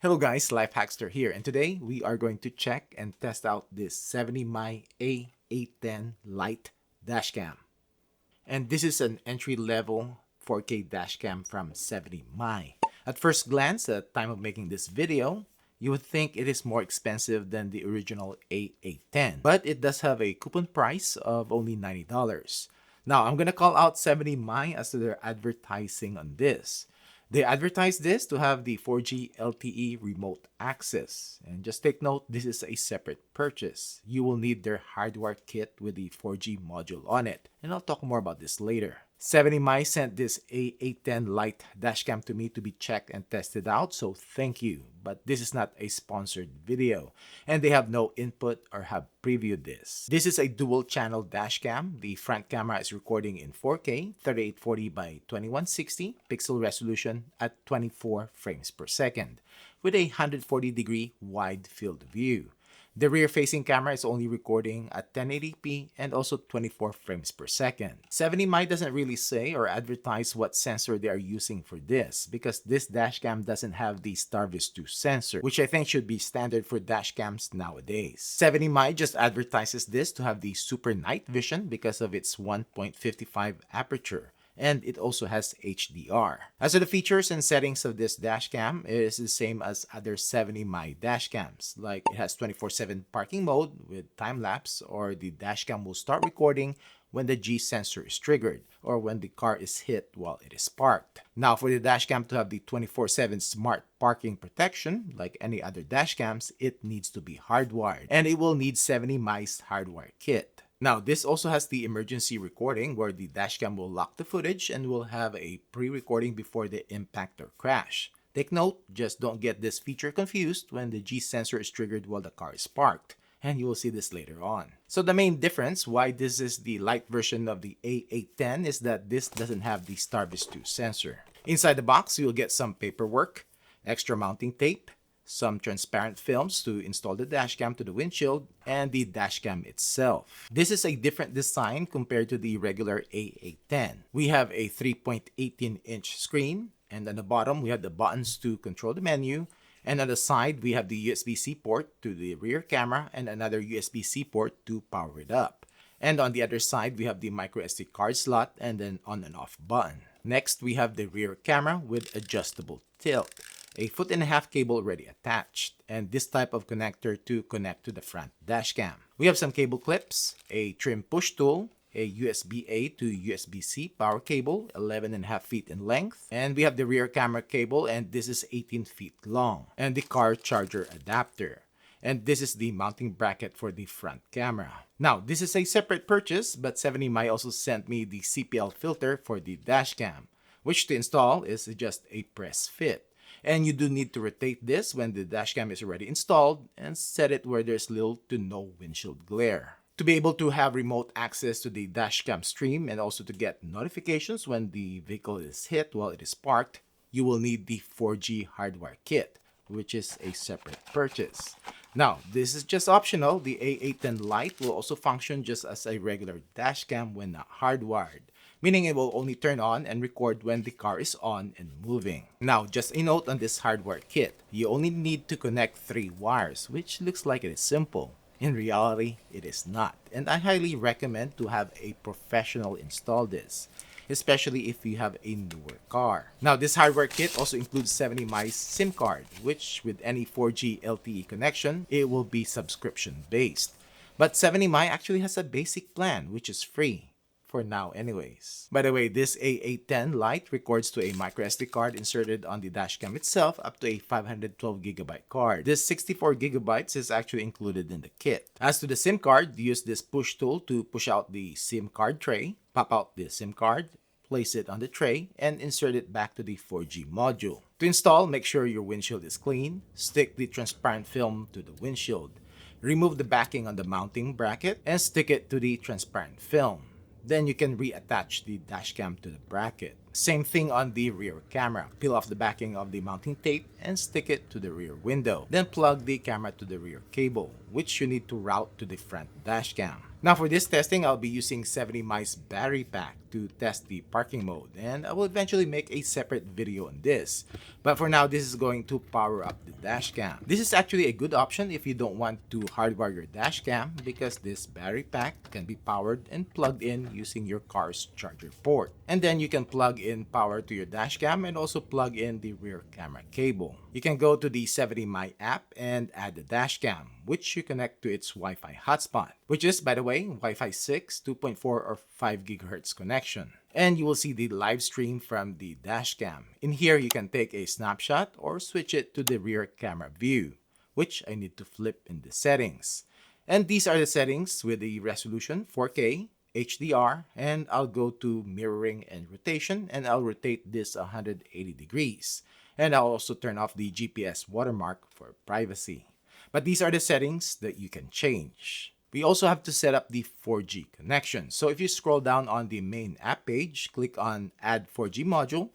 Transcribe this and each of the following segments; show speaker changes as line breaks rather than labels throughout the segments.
Hello guys, LifeHackster here, and today we are going to check and test out this 70mm A810 Lite dashcam. And this is an entry-level 4K dashcam from 70mm. At first glance, at the time of making this video, you would think it is more expensive than the original A810, but it does have a coupon price of only $90. Now, I'm gonna call out 70mm as to their advertising on this. They advertise this to have the 4G LTE remote access. And just take note, this is a separate purchase. You will need their hardware kit with the 4G module on it. And I'll talk more about this later. 70My sent this A810 Lite dashcam to me to be checked and tested out, so thank you. But this is not a sponsored video, and they have no input or have previewed this. This is a dual channel dashcam. The front camera is recording in 4K 3840 by 2160 pixel resolution at 24 frames per second with a 140-degree wide field of view. The rear-facing camera is only recording at 1080p and also 24 frames per second. 70My doesn't really say or advertise what sensor they are using for this because this dashcam doesn't have the Starvis 2 sensor, which I think should be standard for dashcams nowadays. 70My just advertises this to have the super night vision because of its 1.55 aperture. And it also has HDR. As for the features and settings of this dashcam, it is the same as other 70My dashcams. Like it has 24/7 parking mode with time-lapse, or the dashcam will start recording when the G sensor is triggered or when the car is hit while it is parked. Now, for the dashcam to have the 24/7 smart parking protection, like any other dashcams, it needs to be hardwired, and it will need 70My's hardware kit. Now, this also has the emergency recording where the dashcam will lock the footage and will have a pre-recording before the impact or crash. Take note, just don't get this feature confused when the G sensor is triggered while the car is parked, and you will see this later on. So the main difference why this is the light version of the A810 is that this doesn't have the Starvis 2 sensor. Inside the box, you'll get some paperwork, extra mounting tape, some transparent films to install the dashcam to the windshield, and the dashcam itself. This is a different design compared to the regular A810. We have a 3.18-inch screen, and on the bottom we have the buttons to control the menu, and on the side we have the USB-C port to the rear camera and another USB-C port to power it up. And on the other side we have the microSD card slot and an on and off button. Next, we have the rear camera with adjustable tilt, a 1.5-foot cable already attached, and this type of connector to connect to the front dashcam. We have some cable clips, a trim push tool, a USB-A to USB-C power cable, 11.5 feet in length, and we have the rear camera cable, and this is 18 feet long, and the car charger adapter. And this is the mounting bracket for the front camera. Now, this is a separate purchase, but 70My also sent me the CPL filter for the dashcam, which to install is just a press fit. And you do need to rotate this when the dashcam is already installed and set it where there's little to no windshield glare. To be able to have remote access to the dashcam stream and also to get notifications when the vehicle is hit while it is parked, you will need the 4G hardware kit, which is a separate purchase. Now, this is just optional. The A810 Lite will also function just as a regular dashcam when not hardwired, meaning it will only turn on and record when the car is on and moving. Now, just a note on this hardware kit. You only need to connect 3 wires, which looks like it is simple. In reality, it is not. And I highly recommend to have a professional install this, especially if you have a newer car. Now, this hardware kit also includes 70My's SIM card, which with any 4G LTE connection, it will be subscription based. But 70My actually has a basic plan, which is free. For now anyways. By the way, this A810 Lite records to a microSD card inserted on the dashcam itself up to a 512GB card. This 64GB is actually included in the kit. As to the SIM card, use this push tool to push out the SIM card tray, pop out the SIM card, place it on the tray, and insert it back to the 4G module. To install, make sure your windshield is clean, stick the transparent film to the windshield, remove the backing on the mounting bracket, and stick it to the transparent film. Then you can reattach the dashcam to the bracket. Same thing on the rear camera. Peel off the backing of the mounting tape and stick it to the rear window. Then plug the camera to the rear cable, which you need to route to the front dash cam. Now for this testing, I'll be using 70 mice battery pack to test the parking mode, and I will eventually make a separate video on this. But for now, this is going to power up the dash cam. This is actually a good option if you don't want to hardwire your dash cam, because this battery pack can be powered and plugged in using your car's charger port. And then you can plug in power to your dash cam and also plug in the rear camera cable. You can go to the 70My app and add the dash cam, which you connect to its Wi-Fi hotspot, which is, by the way, Wi-Fi 6, 2.4 or 5 GHz connection. And you will see the live stream from the dash cam. In here, you can take a snapshot or switch it to the rear camera view, which I need to flip in the settings. And these are the settings with the resolution 4K, HDR, and I'll go to mirroring and rotation, and I'll rotate this 180 degrees. And I'll also turn off the GPS watermark for privacy. But these are the settings that you can change. We also have to set up the 4G connection. So if you scroll down on the main app page, click on Add 4G module,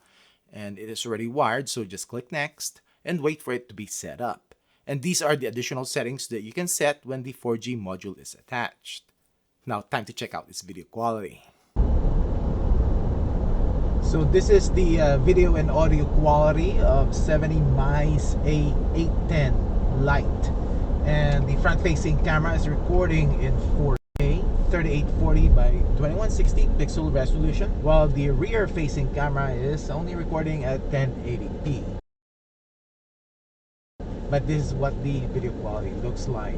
and it is already wired, so just click Next and wait for it to be set up. And these are the additional settings that you can set when the 4G module is attached. Now, time to check out this video quality. So this is the video and audio quality of 70mi's A810 Lite. And the front-facing camera is recording in 4K, 3840 by 2160 pixel resolution, while the rear-facing camera is only recording at 1080p. But this is what the video quality looks like.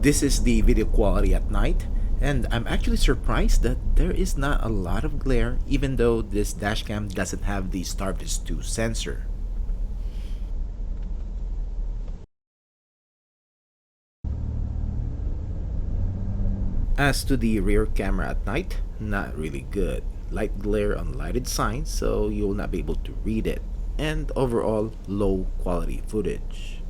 This is the video quality at night, and I'm actually surprised that there is not a lot of glare, even though this dashcam doesn't have the Starvis 2 sensor. As to the rear camera at night, not really good. Light glare on lighted signs, so you will not be able to read it, and overall low quality footage.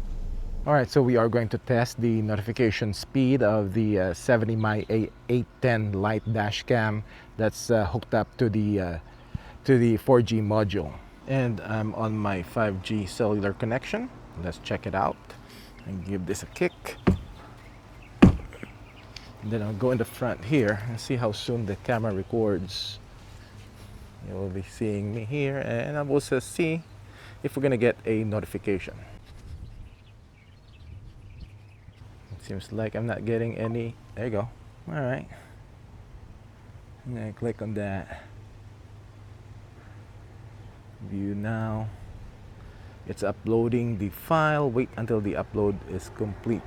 Alright, so we are going to test the notification speed of the 70My A810 Lite dashcam that's hooked up to the 4G module. And I'm on my 5G cellular connection. Let's check it out and give this a kick. And then I'll go in the front here and see how soon the camera records. You will be seeing me here, and I will also see if we're gonna get a notification. Seems like I'm not getting any. There you go. All right. I'm gonna click on that. View now. It's uploading the file. Wait until the upload is complete.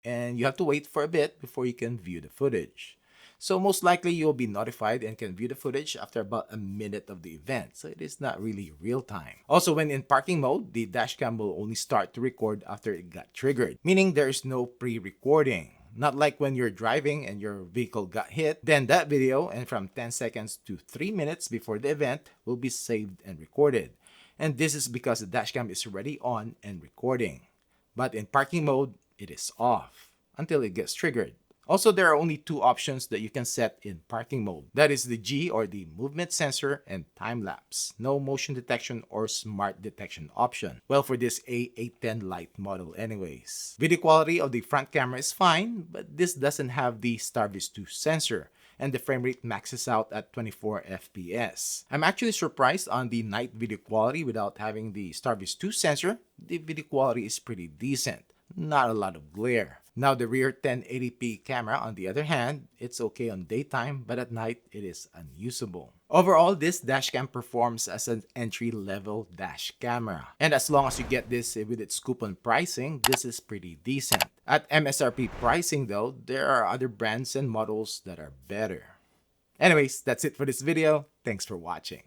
And you have to wait for a bit before you can view the footage. So most likely you'll be notified and can view the footage after about a minute of the event. So it is not really real time. Also, when in parking mode, the dashcam will only start to record after it got triggered, meaning there is no pre-recording. Not like when you're driving and your vehicle got hit, then that video, and from 10 seconds to 3 minutes before the event, will be saved and recorded. And this is because the dashcam is already on and recording. But in parking mode, it is off until it gets triggered. Also, there are only two options that you can set in parking mode. That is the G, or the movement sensor, and time-lapse. No motion detection or smart detection option. Well, for this A810 Lite model anyways. Video quality of the front camera is fine, but this doesn't have the Starvis 2 sensor, and the frame rate maxes out at 24 FPS. I'm actually surprised on the night video quality without having the Starvis 2 sensor. The video quality is pretty decent. Not a lot of glare. Now the rear 1080p camera, on the other hand, it's okay on daytime, but at night it is unusable. Overall, this dashcam performs as an entry-level dash camera. And as long as you get this with its coupon pricing, this is pretty decent. At MSRP pricing though, there are other brands and models that are better. Anyways, that's it for this video. Thanks for watching.